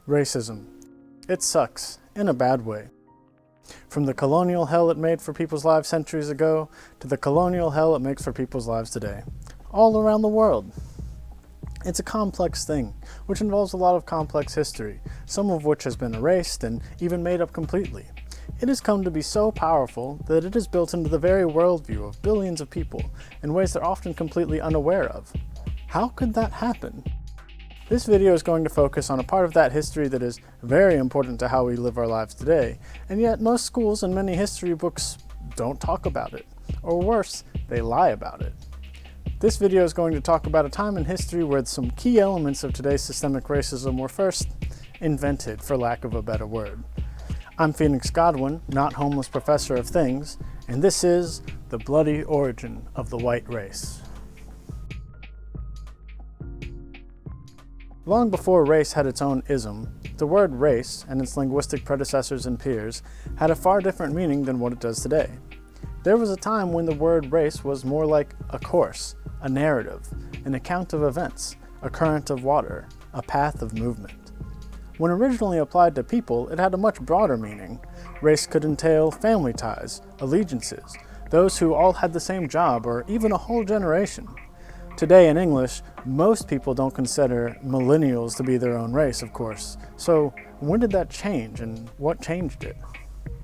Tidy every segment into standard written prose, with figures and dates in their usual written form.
Racism. It sucks, in a bad way. From the colonial hell it made for people's lives centuries ago, to the colonial hell it makes for people's lives today. All around the world. It's a complex thing, which involves a lot of complex history, some of which has been erased and even made up completely. It has come to be so powerful that it is built into the very worldview of billions of people in ways they're often completely unaware of. How could that happen? This video is going to focus on a part of that history that is very important to how we live our lives today, and yet most schools and many history books don't talk about it. Or worse, they lie about it. This video is going to talk about a time in history where some key elements of today's systemic racism were first invented, for lack of a better word. I'm Phoenix Godwin, not homeless professor of things, and this is the bloody origin of the white race. Long before race had its own ism, the word race and its linguistic predecessors and peers had a far different meaning than what it does today. There was a time when the word race was more like a course, a narrative, an account of events, a current of water, a path of movement. When originally applied to people, it had a much broader meaning. Race could entail family ties, allegiances, those who all had the same job, or even a whole generation. Today in English, most people don't consider millennials to be their own race, of course. So when did that change, and what changed it?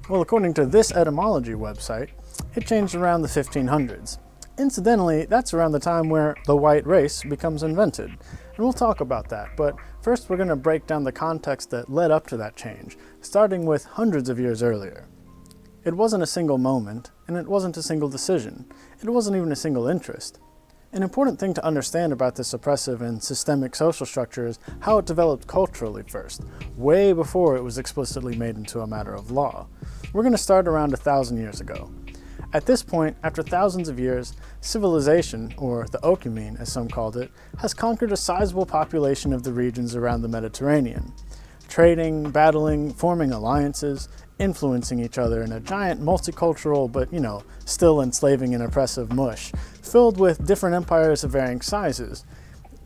Well, according to this etymology website, it changed around the 1500s. Incidentally, that's around the time where the white race becomes invented. And we'll talk about that, but first we're going to break down the context that led up to that change, starting with hundreds of years earlier. It wasn't a single moment, and it wasn't a single decision. It wasn't even a single interest. An important thing to understand about this oppressive and systemic social structure is how it developed culturally first, way before it was explicitly made into a matter of law. We're going to start around 1,000 years ago. At this point, after thousands of years, civilization, or the oecumene as some called it, has conquered a sizable population of the regions around the Mediterranean. Trading, battling, forming alliances, influencing each other in a giant multicultural but, still enslaving and oppressive mush, filled with different empires of varying sizes,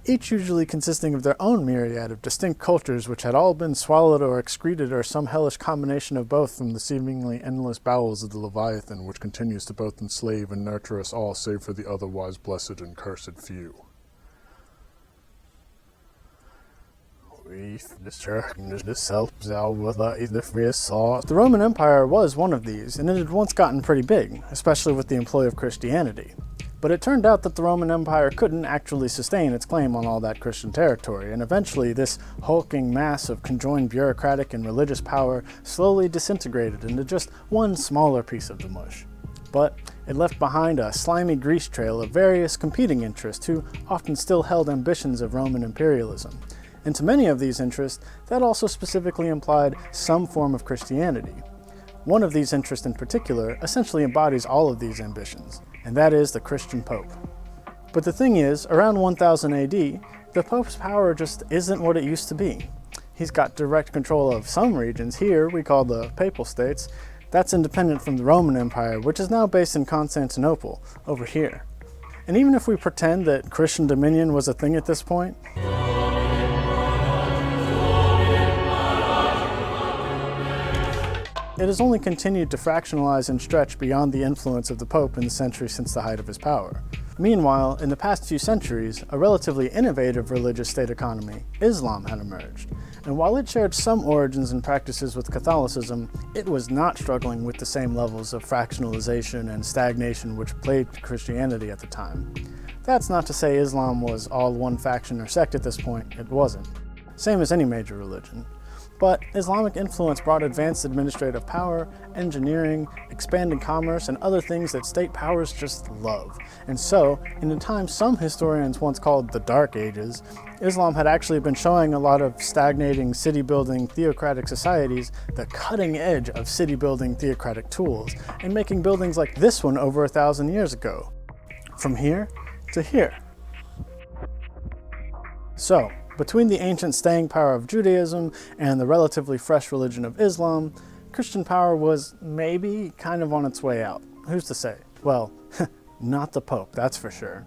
each usually consisting of their own myriad of distinct cultures which had all been swallowed or excreted or some hellish combination of both from the seemingly endless bowels of the Leviathan, which continues to both enslave and nurture us all save for the otherwise blessed and cursed few. The Roman Empire was one of these, and it had once gotten pretty big, especially with the employ of Christianity. But it turned out that the Roman Empire couldn't actually sustain its claim on all that Christian territory, and eventually this hulking mass of conjoined bureaucratic and religious power slowly disintegrated into just one smaller piece of the mush. But it left behind a slimy grease trail of various competing interests who often still held ambitions of Roman imperialism. And to many of these interests, that also specifically implied some form of Christianity. One of these interests in particular essentially embodies all of these ambitions, and that is the Christian Pope. But the thing is, around 1000 AD, the Pope's power just isn't what it used to be. He's got direct control of some regions here we call the Papal States. That's independent from the Roman Empire, which is now based in Constantinople, over here. And even if we pretend that Christian dominion was a thing at this point, it has only continued to fractionalize and stretch beyond the influence of the Pope in the centuries since the height of his power. Meanwhile, in the past few centuries, a relatively innovative religious state economy, Islam, had emerged. And while it shared some origins and practices with Catholicism, it was not struggling with the same levels of fractionalization and stagnation which plagued Christianity at the time. That's not to say Islam was all one faction or sect at this point, it wasn't. Same as any major religion. But Islamic influence brought advanced administrative power, engineering, expanding commerce, and other things that state powers just love. And so, in a time some historians once called the Dark Ages, Islam had actually been showing a lot of stagnating city-building theocratic societies the cutting edge of city-building theocratic tools, and making buildings like this one over 1,000 years ago. From here to here. So, between the ancient staying power of Judaism and the relatively fresh religion of Islam, Christian power was maybe kind of on its way out. Who's to say? Well, not the Pope, that's for sure.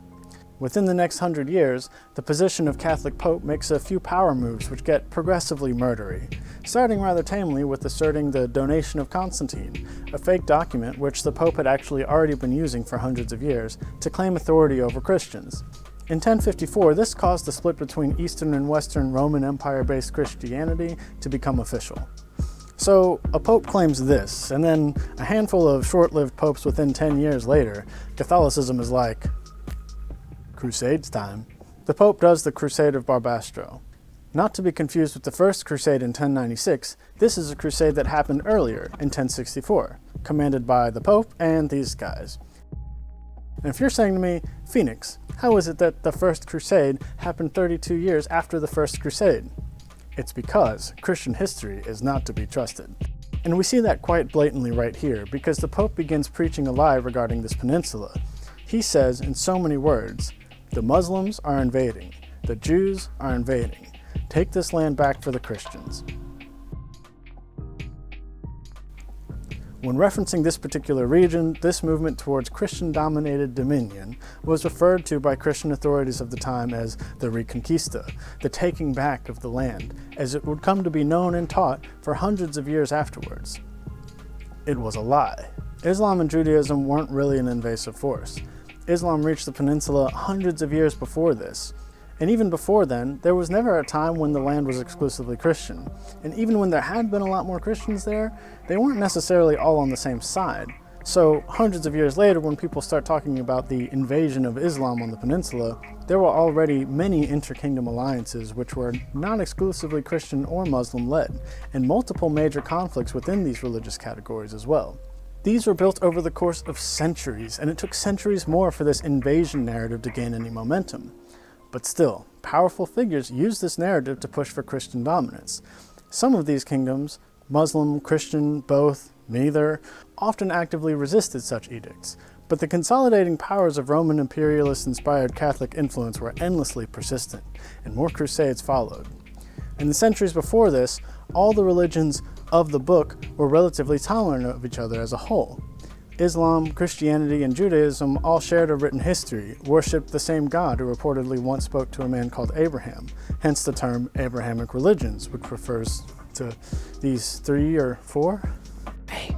Within the next 100 years, the position of Catholic Pope makes a few power moves which get progressively murdery, starting rather tamely with asserting the donation of Constantine, a fake document which the Pope had actually already been using for hundreds of years to claim authority over Christians. In 1054, this caused the split between Eastern and Western Roman Empire-based Christianity to become official. So, a pope claims this, and then a handful of short-lived popes within 10 years later, Catholicism is like, Crusades time. The Pope does the Crusade of Barbastro. Not to be confused with the First Crusade in 1096, this is a crusade that happened earlier in 1064, commanded by the Pope and these guys. And if you're saying to me, Phoenix, how is it that the First Crusade happened 32 years after the First Crusade? It's because Christian history is not to be trusted. And we see that quite blatantly right here, because the Pope begins preaching a lie regarding this peninsula. He says in so many words, the Muslims are invading, the Jews are invading, take this land back for the Christians. When referencing this particular region, this movement towards Christian-dominated dominion was referred to by Christian authorities of the time as the Reconquista, the taking back of the land, as it would come to be known and taught for hundreds of years afterwards. It was a lie. Islam and Judaism weren't really an invasive force. Islam reached the peninsula hundreds of years before this. And even before then, there was never a time when the land was exclusively Christian. And even when there had been a lot more Christians there, they weren't necessarily all on the same side. So hundreds of years later, when people start talking about the invasion of Islam on the peninsula, there were already many inter-kingdom alliances which were not exclusively Christian or Muslim led, and multiple major conflicts within these religious categories as well. These were built over the course of centuries, and it took centuries more for this invasion narrative to gain any momentum. But still, powerful figures used this narrative to push for Christian dominance. Some of these kingdoms, Muslim, Christian, both, neither, often actively resisted such edicts, but the consolidating powers of Roman imperialist-inspired Catholic influence were endlessly persistent, and more crusades followed. In the centuries before this, all the religions of the book were relatively tolerant of each other as a whole. Islam, Christianity, and Judaism all shared a written history, worshipped the same God who reportedly once spoke to a man called Abraham, hence the term Abrahamic religions, which refers to these 3 or 4. Hey,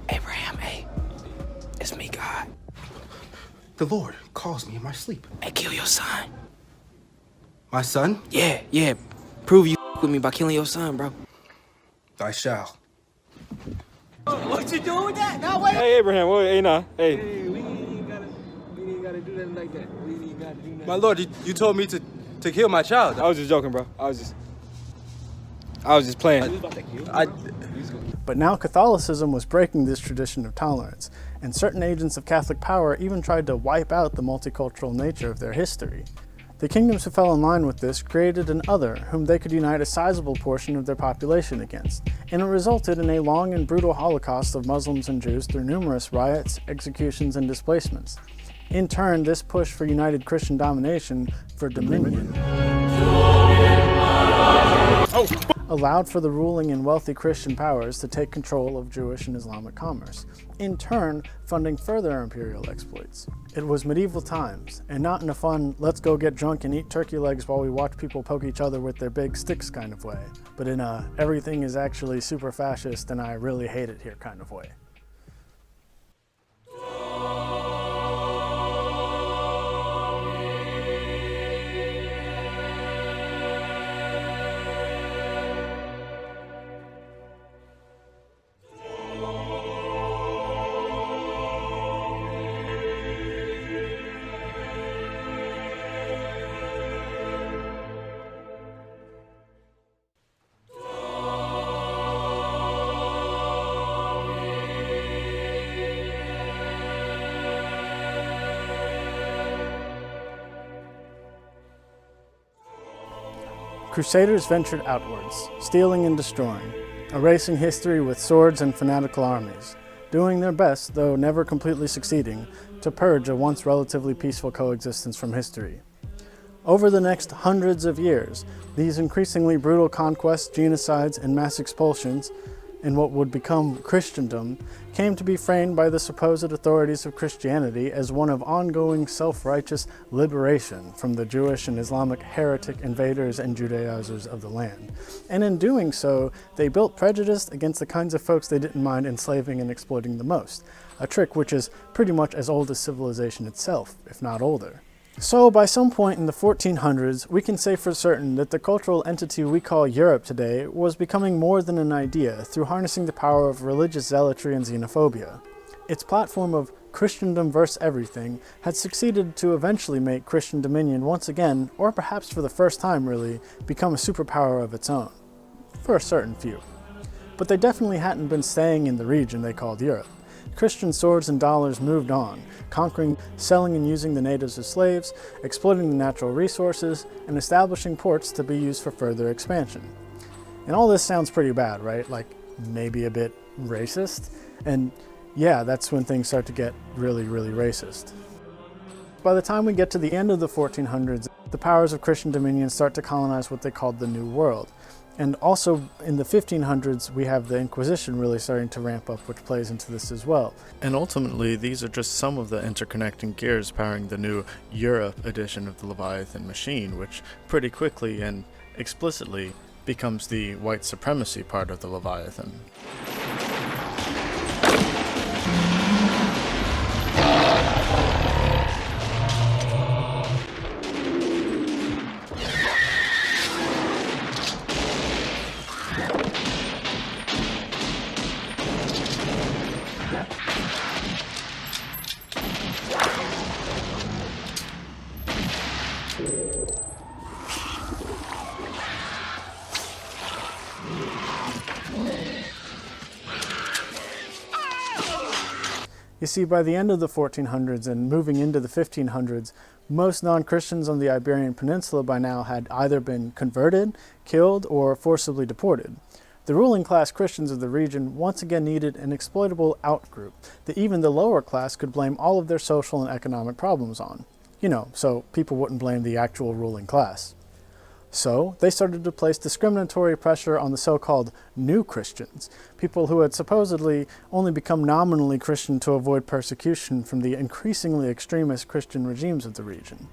Abraham, hey, it's me, God. The Lord calls me in my sleep. Hey, kill your son. My son? Yeah, prove you with me by killing your son, bro. I shall. What you doing with that? Now wait. Hey Abraham, wait, hey nah, hey. Hey, we ain't gotta do nothing like that. We ain't gotta do nothing. My Lord, you told me to kill my child. I was just joking, bro. I was just playing. But now Catholicism was breaking this tradition of tolerance, and certain agents of Catholic power even tried to wipe out the multicultural nature of their history. The kingdoms who fell in line with this created an other whom they could unite a sizable portion of their population against, and it resulted in a long and brutal holocaust of Muslims and Jews through numerous riots, executions, and displacements. In turn, this push for united Christian domination for dominion allowed for the ruling and wealthy Christian powers to take control of Jewish and Islamic commerce, in turn funding further imperial exploits. It was medieval times, and not in a fun, let's go get drunk and eat turkey legs while we watch people poke each other with their big sticks kind of way, but in a everything is actually super fascist and I really hate it here kind of way. Crusaders ventured outwards, stealing and destroying, erasing history with swords and fanatical armies, doing their best, though never completely succeeding, to purge a once relatively peaceful coexistence from history. Over the next hundreds of years, these increasingly brutal conquests, genocides, and mass expulsions in what would become Christendom came to be framed by the supposed authorities of Christianity as one of ongoing self-righteous liberation from the Jewish and Islamic heretic invaders and Judaizers of the land. And in doing so, they built prejudice against the kinds of folks they didn't mind enslaving and exploiting the most, a trick which is pretty much as old as civilization itself, if not older. So by some point in the 1400s, we can say for certain that the cultural entity we call Europe today was becoming more than an idea through harnessing the power of religious zealotry and xenophobia. Its platform of Christendom versus everything had succeeded to eventually make Christian dominion once again, or perhaps for the first time really, become a superpower of its own. For a certain few. But they definitely hadn't been staying in the region they called Europe. Christian swords and dollars moved on, conquering, selling and using the natives as slaves, exploiting the natural resources, and establishing ports to be used for further expansion. And all this sounds pretty bad, right? Like maybe a bit racist? And yeah, that's when things start to get really, really racist. By the time we get to the end of the 1400s, the powers of Christian dominion start to colonize what they called the New World. And also in the 1500s, we have the Inquisition really starting to ramp up, which plays into this as well. And ultimately, these are just some of the interconnecting gears powering the new Europe edition of the Leviathan machine, which pretty quickly and explicitly becomes the white supremacy part of the Leviathan. You see, by the end of the 1400s and moving into the 1500s, most non-Christians on the Iberian Peninsula by now had either been converted, killed, or forcibly deported. The ruling class Christians of the region once again needed an exploitable outgroup that even the lower class could blame all of their social and economic problems on. You know, so people wouldn't blame the actual ruling class. So they started to place discriminatory pressure on the so-called new Christians, people who had supposedly only become nominally Christian to avoid persecution from the increasingly extremist Christian regimes of the region.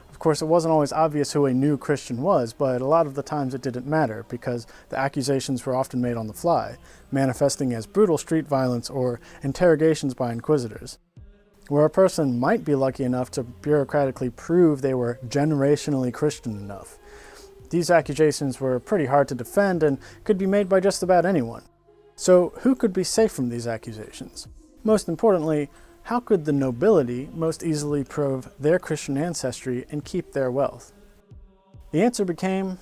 Of course, it wasn't always obvious who a new Christian was, but a lot of the times it didn't matter because the accusations were often made on the fly, manifesting as brutal street violence or interrogations by inquisitors, where a person might be lucky enough to bureaucratically prove they were generationally Christian enough. These accusations were pretty hard to defend and could be made by just about anyone. So who could be safe from these accusations? Most importantly, how could the nobility most easily prove their Christian ancestry and keep their wealth? The answer became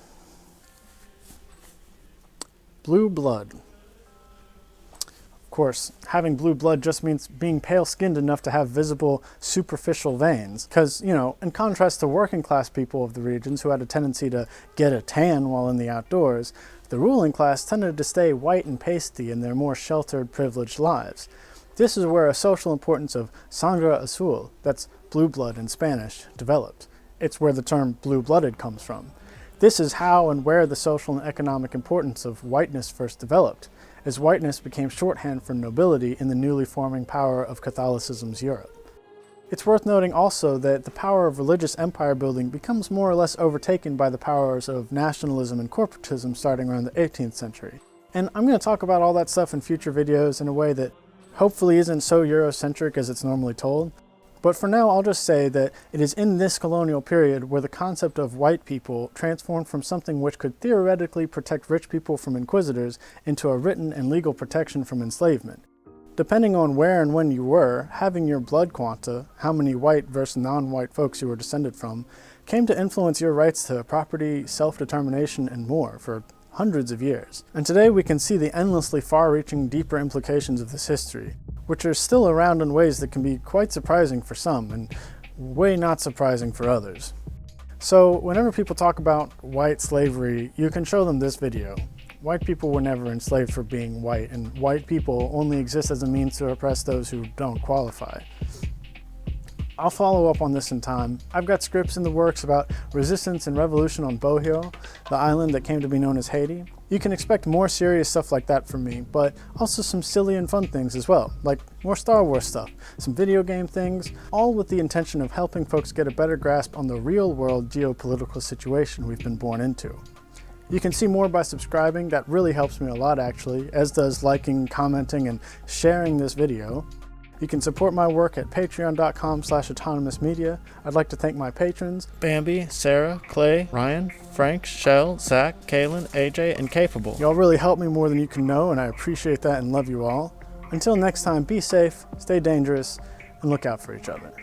blue blood. Of course, having blue blood just means being pale-skinned enough to have visible, superficial veins. Because, you know, in contrast to working class people of the regions who had a tendency to get a tan while in the outdoors, the ruling class tended to stay white and pasty in their more sheltered, privileged lives. This is where a social importance of sangre azul, that's blue blood in Spanish, developed. It's where the term blue-blooded comes from. This is how and where the social and economic importance of whiteness first developed, as whiteness became shorthand for nobility in the newly forming power of Catholicism's Europe. It's worth noting also that the power of religious empire building becomes more or less overtaken by the powers of nationalism and corporatism starting around the 18th century. And I'm going to talk about all that stuff in future videos in a way that hopefully isn't so Eurocentric as it's normally told. But for now, I'll just say that it is in this colonial period where the concept of white people transformed from something which could theoretically protect rich people from inquisitors into a written and legal protection from enslavement. Depending on where and when you were, having your blood quanta, how many white versus non-white folks you were descended from, came to influence your rights to property, self-determination, and more for hundreds of years. And today we can see the endlessly far-reaching, deeper implications of this history, which are still around in ways that can be quite surprising for some and way not surprising for others. So whenever people talk about white slavery, you can show them this video. White people were never enslaved for being white, and white people only exist as a means to oppress those who don't qualify. I'll follow up on this in time. I've got scripts in the works about resistance and revolution on Bohio, the island that came to be known as Haiti. You can expect more serious stuff like that from me, but also some silly and fun things as well, like more Star Wars stuff, some video game things, all with the intention of helping folks get a better grasp on the real-world geopolitical situation we've been born into. You can see more by subscribing. That really helps me a lot actually, as does liking, commenting, and sharing this video. You can support my work at patreon.com/autonomousmedia. I'd like to thank my patrons, Bambi, Sarah, Clay, Ryan, Frank, Shell, Zach, Kaylin, AJ, and Capable. Y'all really help me more than you can know, and I appreciate that and love you all. Until next time, be safe, stay dangerous, and look out for each other.